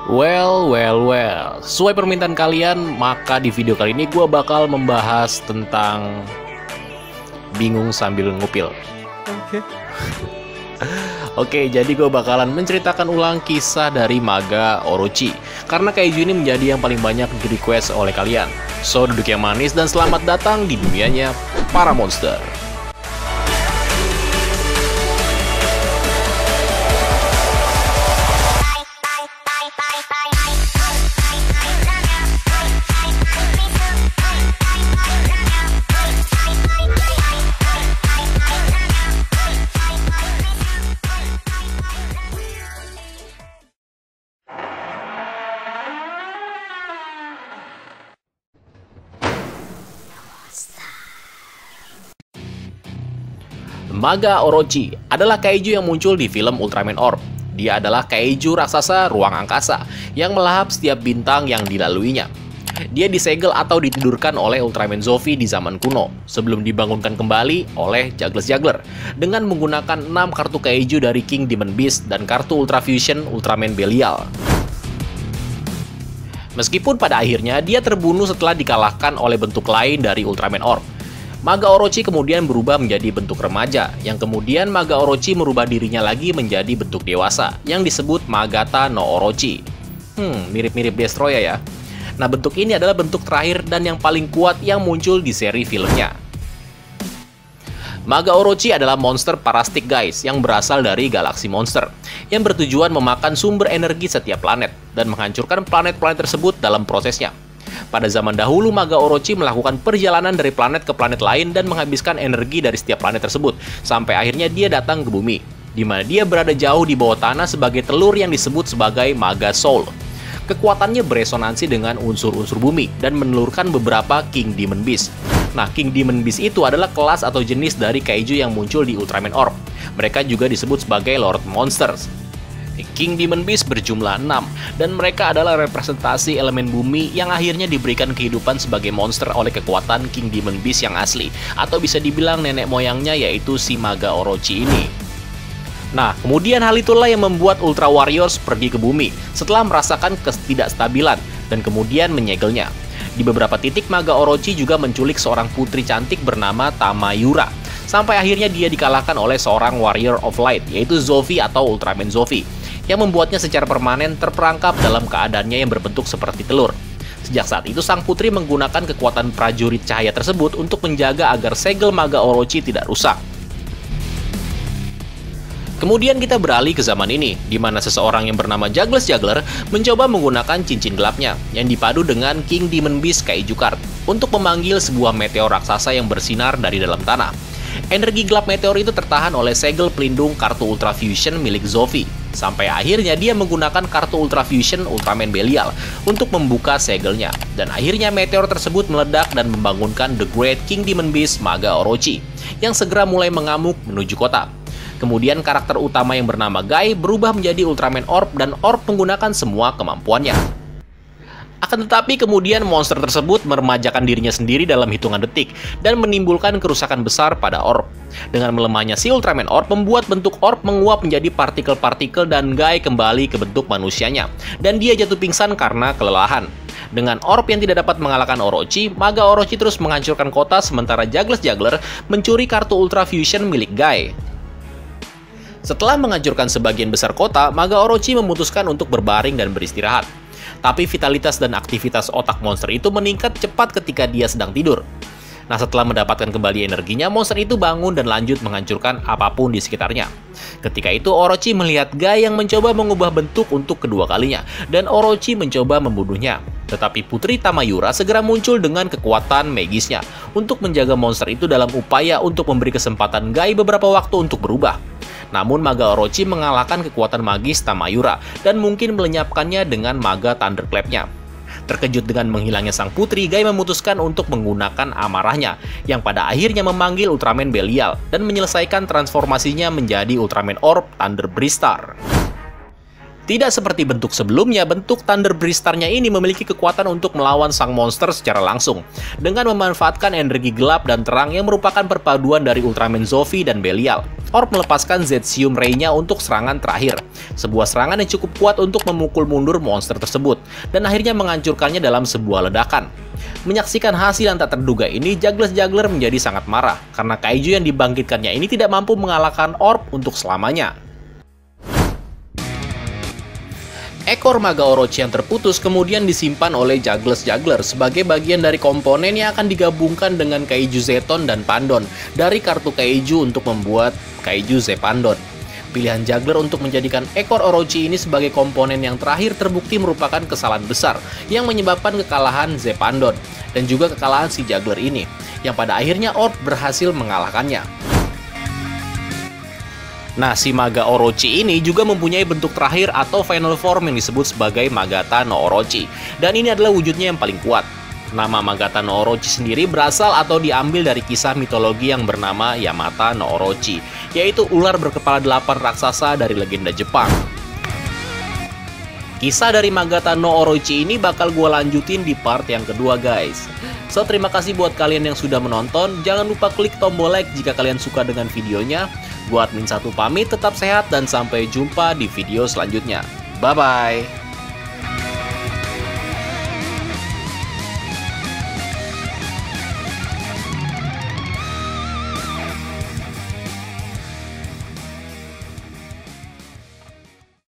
Well. Sesuai permintaan kalian, maka di video kali ini gue bakal membahas tentang bingung sambil ngupil. Oke, jadi gue bakalan menceritakan ulang kisah dari Maga Orochi, karena kaiju ini menjadi yang paling banyak di request oleh kalian. So, duduk yang manis dan selamat datang di dunianya para monster. Maga Orochi adalah kaiju yang muncul di film Ultraman Orb. Dia adalah kaiju raksasa ruang angkasa yang melahap setiap bintang yang dilaluinya. Dia disegel atau ditidurkan oleh Ultraman Zofi di zaman kuno, sebelum dibangunkan kembali oleh Juggles Juggler dengan menggunakan 6 kartu kaiju dari King Demon Beast dan kartu Ultra Fusion Ultraman Belial. Meskipun pada akhirnya dia terbunuh setelah dikalahkan oleh bentuk lain dari Ultraman Orb, Maga Orochi kemudian berubah menjadi bentuk remaja, yang kemudian Maga Orochi merubah dirinya lagi menjadi bentuk dewasa, yang disebut Magata no Orochi. Mirip-mirip Destroyer ya. Nah, bentuk ini adalah bentuk terakhir dan yang paling kuat yang muncul di seri filmnya. Maga Orochi adalah monster parastic guys yang berasal dari galaksi monster, yang bertujuan memakan sumber energi setiap planet, dan menghancurkan planet-planet tersebut dalam prosesnya. Pada zaman dahulu, Maga Orochi melakukan perjalanan dari planet ke planet lain dan menghabiskan energi dari setiap planet tersebut, sampai akhirnya dia datang ke bumi, di mana dia berada jauh di bawah tanah sebagai telur yang disebut sebagai Maga Soul. Kekuatannya beresonansi dengan unsur-unsur bumi dan menelurkan beberapa King Demon Beast. Nah, King Demon Beast itu adalah kelas atau jenis dari kaiju yang muncul di Ultraman Orb. Mereka juga disebut sebagai Lord Monsters. King Demon Beast berjumlah 6, dan mereka adalah representasi elemen bumi yang akhirnya diberikan kehidupan sebagai monster oleh kekuatan King Demon Beast yang asli, atau bisa dibilang nenek moyangnya yaitu si Maga Orochi ini. Nah, kemudian hal itulah yang membuat Ultra Warriors pergi ke bumi setelah merasakan ketidakstabilan dan kemudian menyegelnya. Di beberapa titik, Maga Orochi juga menculik seorang putri cantik bernama Tamayura, sampai akhirnya dia dikalahkan oleh seorang Warrior of Light, yaitu Zofi atau Ultraman Zofi, yang membuatnya secara permanen terperangkap dalam keadaannya yang berbentuk seperti telur. Sejak saat itu, sang putri menggunakan kekuatan prajurit cahaya tersebut untuk menjaga agar segel Maga Orochi tidak rusak. Kemudian kita beralih ke zaman ini, di mana seseorang yang bernama Juggles Juggler mencoba menggunakan cincin gelapnya, yang dipadu dengan King Demon Beast Kaiju Card, untuk memanggil sebuah meteor raksasa yang bersinar dari dalam tanah. Energi gelap meteor itu tertahan oleh segel pelindung kartu Ultra Fusion milik Zofi, sampai akhirnya dia menggunakan kartu Ultra Fusion Ultraman Belial untuk membuka segelnya, dan akhirnya meteor tersebut meledak dan membangunkan The Great King Demon Beast Maga Orochi, yang segera mulai mengamuk menuju kota. Kemudian karakter utama yang bernama Guy berubah menjadi Ultraman Orb, dan Orb menggunakan semua kemampuannya. Akan tetapi kemudian monster tersebut meremajakan dirinya sendiri dalam hitungan detik dan menimbulkan kerusakan besar pada Orb. Dengan melemahnya si Ultraman Orb membuat bentuk Orb menguap menjadi partikel-partikel dan Guy kembali ke bentuk manusianya, dan dia jatuh pingsan karena kelelahan. Dengan Orb yang tidak dapat mengalahkan Orochi, Maga Orochi terus menghancurkan kota, sementara Juggles Juggler mencuri kartu Ultra Fusion milik Guy. Setelah menghancurkan sebagian besar kota, Maga Orochi memutuskan untuk berbaring dan beristirahat. Tapi vitalitas dan aktivitas otak monster itu meningkat cepat ketika dia sedang tidur. Nah, setelah mendapatkan kembali energinya, monster itu bangun dan lanjut menghancurkan apapun di sekitarnya. Ketika itu, Orochi melihat Guy yang mencoba mengubah bentuk untuk kedua kalinya, dan Orochi mencoba membunuhnya. Tetapi Putri Tamayura segera muncul dengan kekuatan magisnya untuk menjaga monster itu dalam upaya untuk memberi kesempatan Guy beberapa waktu untuk berubah. Namun Maga Orochi mengalahkan kekuatan magis Tamayura dan mungkin melenyapkannya dengan Maga Thunderclap-nya. Terkejut dengan menghilangnya sang putri, Guy memutuskan untuk menggunakan amarahnya, yang pada akhirnya memanggil Ultraman Belial dan menyelesaikan transformasinya menjadi Ultraman Orb Thunder Bristar. Tidak seperti bentuk sebelumnya, bentuk Thunder Beastar-nya ini memiliki kekuatan untuk melawan sang monster secara langsung, dengan memanfaatkan energi gelap dan terang yang merupakan perpaduan dari Ultraman Zoffy dan Belial. Orb melepaskan Zetsium Ray-nya untuk serangan terakhir, sebuah serangan yang cukup kuat untuk memukul mundur monster tersebut, dan akhirnya menghancurkannya dalam sebuah ledakan. Menyaksikan hasil yang tak terduga ini, Juggler menjadi sangat marah, karena kaiju yang dibangkitkannya ini tidak mampu mengalahkan Orb untuk selamanya. Ekor Maga Orochi yang terputus kemudian disimpan oleh Juggler sebagai bagian dari komponen yang akan digabungkan dengan Kaiju Zeton dan Pandon dari kartu Kaiju untuk membuat Kaiju Zepandon. Pilihan Juggler untuk menjadikan ekor Orochi ini sebagai komponen yang terakhir terbukti merupakan kesalahan besar yang menyebabkan kekalahan Zepandon dan juga kekalahan si Juggler ini, yang pada akhirnya Orb berhasil mengalahkannya. Nah, si Maga Orochi ini juga mempunyai bentuk terakhir atau final form yang disebut sebagai Magata no Orochi. Dan ini adalah wujudnya yang paling kuat. Nama Magata no Orochi sendiri berasal atau diambil dari kisah mitologi yang bernama Yamata no Orochi, yaitu ular berkepala 8 raksasa dari legenda Jepang. Kisah dari Magata no Orochi ini bakal gue lanjutin di part yang kedua, guys. So, terima kasih buat kalian yang sudah menonton. Jangan lupa klik tombol like jika kalian suka dengan videonya. Gua Admin 1 pamit, tetap sehat dan sampai jumpa di video selanjutnya. Bye-bye.